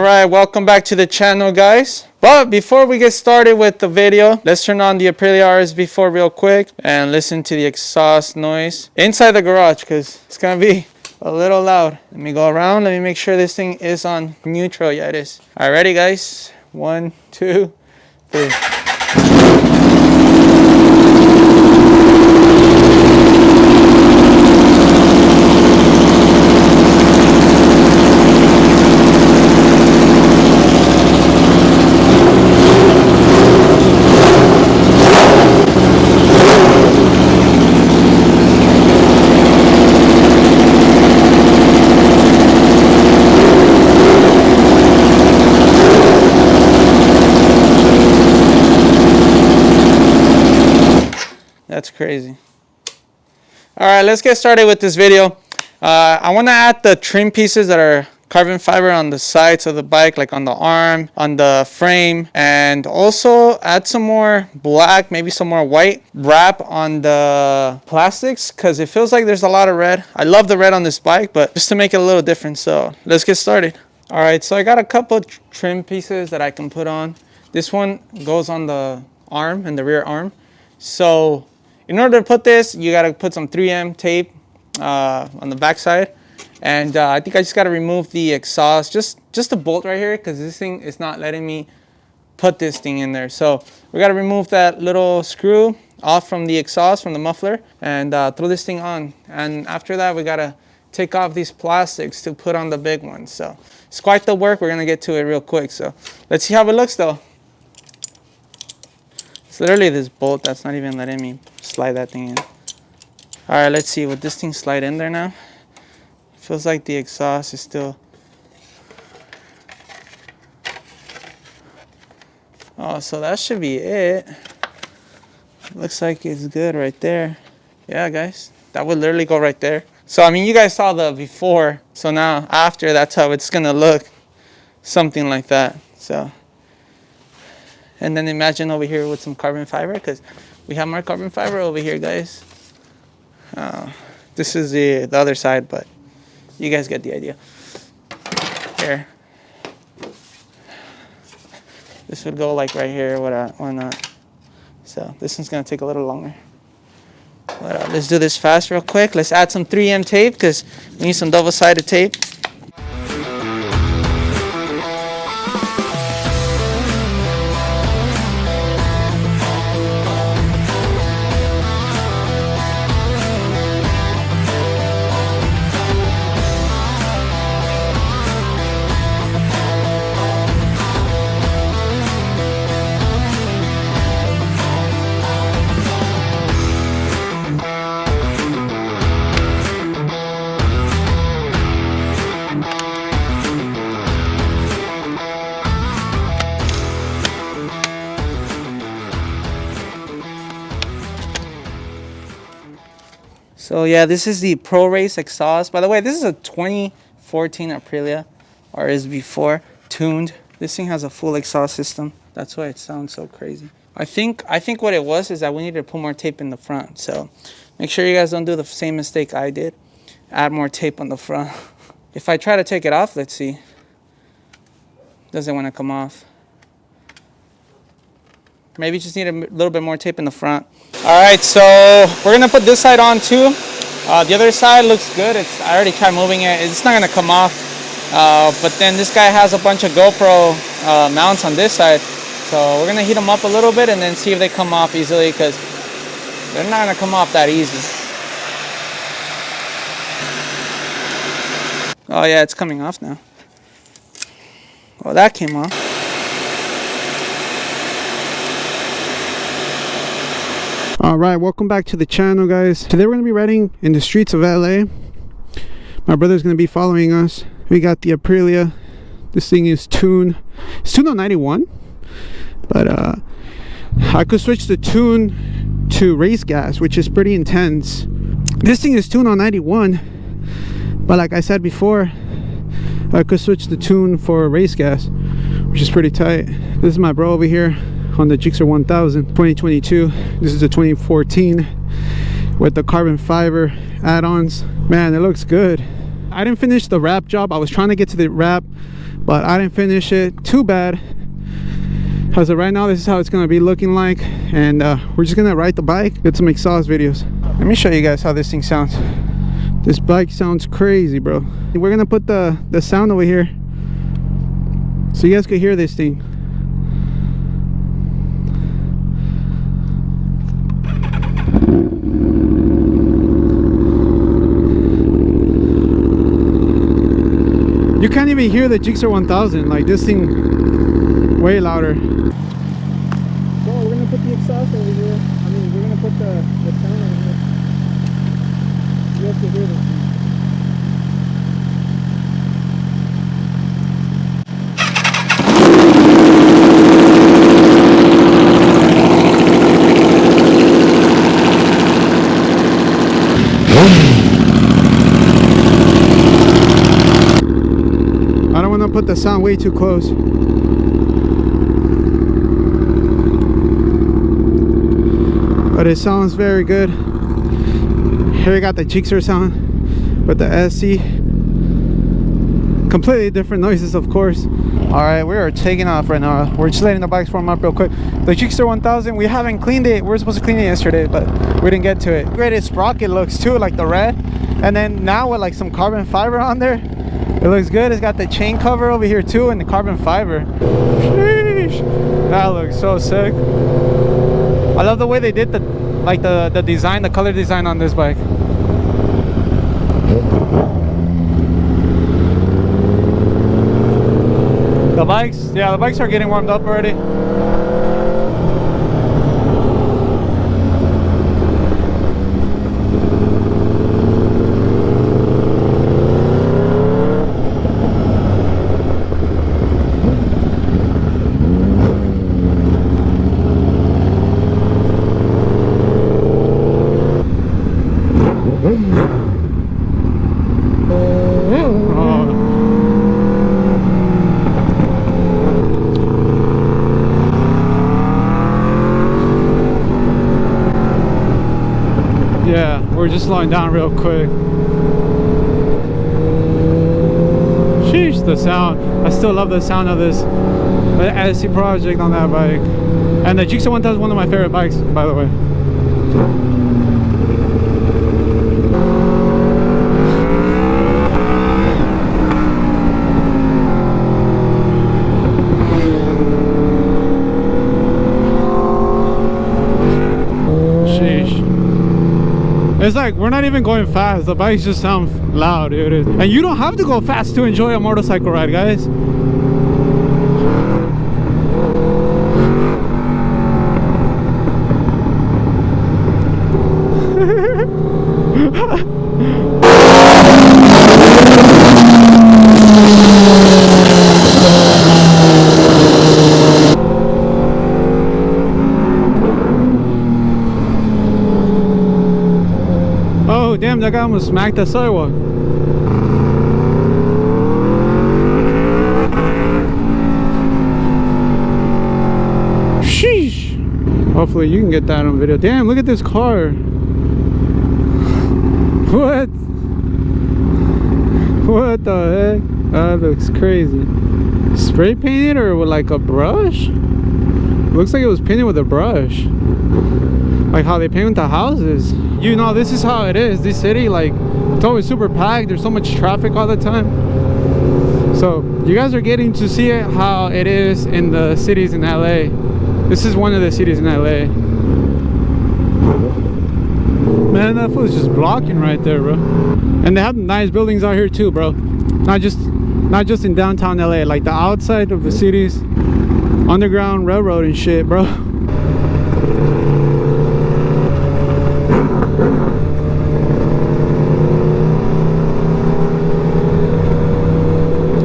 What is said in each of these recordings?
right, welcome back to the channel, guys. But before we get started with the video, let's turn on the Aprilia RSV4 real quick and listen to the exhaust noise inside the garage because it's gonna be a little loud. Let me go around. Let me make sure this thing is on neutral. Yeah, it is. All right, ready, guys? 1, 2, 3. That's crazy. All right, let's get started with this video. I want to add the trim pieces that are carbon fiber on the sides of the bike, like on the arm, on the frame, and also add some more black, maybe some more white wrap on the plastics because it feels like there's a lot of red. I love the red on this bike, but just to make it a little different. So let's get started. All right, so I got a couple trim pieces that I can put on. This one goes on the arm and the rear arm. So in order to put this, you got to put some 3M tape on the back side. And I think I just got to remove the exhaust, just the bolt right here, because this thing is not letting me put this thing in there. So we got to remove that little screw off from the exhaust, from the muffler, and throw this thing on. And after that, we got to take off these plastics to put on the big one. So it's quite the work. We're going to get to it real quick. So let's see how it looks, though. It's literally this bolt that's not even letting me slide that thing in. All right, let's see. Would this thing slide in there now? Feels like the exhaust is still. Oh, so that should be it. Looks like it's good right there. Yeah, guys, that would literally go right there. So, I mean, you guys saw the before. So now after, that's how it's going to look. Something like that. So. And then imagine over here with some carbon fiber, because we have more carbon fiber over here, guys. This is the other side, but you guys get the idea. Here. This would go like right here, why not? So this one's going to take a little longer. But, let's do this fast real quick. Let's add some 3M tape, because we need some double-sided tape. So yeah, this is the Pro Race exhaust. By the way, this is a 2014 Aprilia RSV4 tuned. This thing has a full exhaust system. That's why it sounds so crazy. I think what it was is that we needed to put more tape in the front. So make sure you guys don't do the same mistake I did. Add more tape on the front. If I try to take it off, let's see. Doesn't want to come off. Maybe just need a little bit more tape in the front. All right, so we're gonna put this side on too. The other side looks good. I already tried moving it. It's not gonna come off. But then this guy has a bunch of GoPro mounts on this side. So we're gonna heat them up a little bit and then see if they come off easily, because they're not gonna come off that easy. Oh yeah, it's coming off now. Oh, that came off. Alright, welcome back to the channel, guys. Today we're going to be riding in the streets of LA. My brother's going to be following us. We got the Aprilia. This thing is tuned. It's tuned on 91. But I could switch the tune to race gas, which is pretty intense. This thing is tuned on 91. But like I said before, I could switch the tune for race gas, which is pretty tight. This is my bro over here on the Gixxer 1000 2022. This is the 2014 with the carbon fiber add-ons. Man, it looks good. I didn't finish the wrap job. I was trying to get to the wrap, but I didn't finish it. Too bad. As of right now, this is how it's gonna be looking like, and we're just gonna ride the bike, get some exhaust videos. Let me show you guys how this thing sounds. This bike sounds crazy, bro. We're gonna put the sound over here so you guys could hear this thing. You can't even hear the Gixxer 1000, like this thing way louder. So we're gonna put the exhaust over here. I mean, we're gonna put the sound over here. You have to hear this. I don't want to put the sound way too close. But it sounds very good. Here we got the Gixxer sound with the SC. Completely different noises, of course. Alright, we are taking off right now. We're just letting the bikes warm up real quick. The Gixxer 1000, we haven't cleaned it. We were supposed to clean it yesterday, but we didn't get to it. Great sprocket looks too, like the red. And then now with like some carbon fiber on there, it looks good. It's got the chain cover over here too and the carbon fiber. Sheesh. That looks so sick. I love the way they did the design, the color design on this bike. The bikes, yeah, the bikes are getting warmed up already. Yeah, we're just slowing down real quick. Sheesh, the sound. I still love the sound of this SC project on that bike. And the Gixxer 1000 is one of my favorite bikes, by the way. It's like we're not even going fast. The bikes just sound loud, dude. And you don't have to go fast to enjoy a motorcycle ride, guys. Damn, that guy almost smacked the sidewalk. Sheesh. Hopefully you can get that on video. Damn, look at this car. What? What the heck? That looks crazy. Spray painted or with like a brush? Looks like it was painted with a brush. Like how they paint the houses. You know, this is how it is. This city, like, it's always super packed. There's so much traffic all the time. So you guys are getting to see it how it is in the cities in LA. This is one of the cities in LA. Man, that fool's just blocking right there, bro. And they have nice buildings out here too, bro. Not just in downtown LA, like the outside of the cities, underground railroad and shit, bro.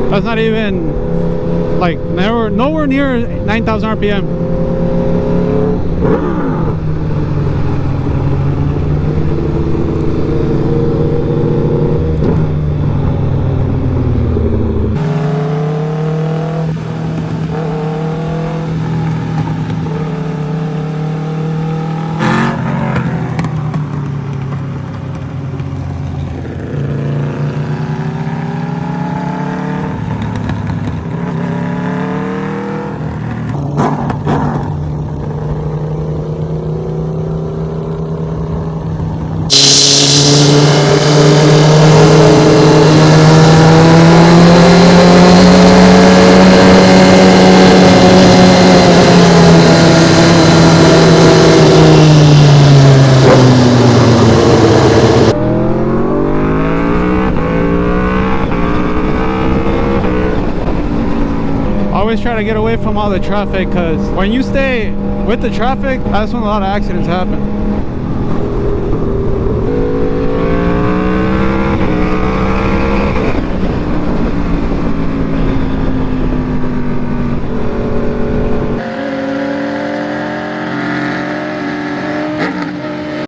That's not even like nowhere near 9,000 RPM. always try to get away from all the traffic, because when you stay with the traffic, that's when a lot of accidents happen.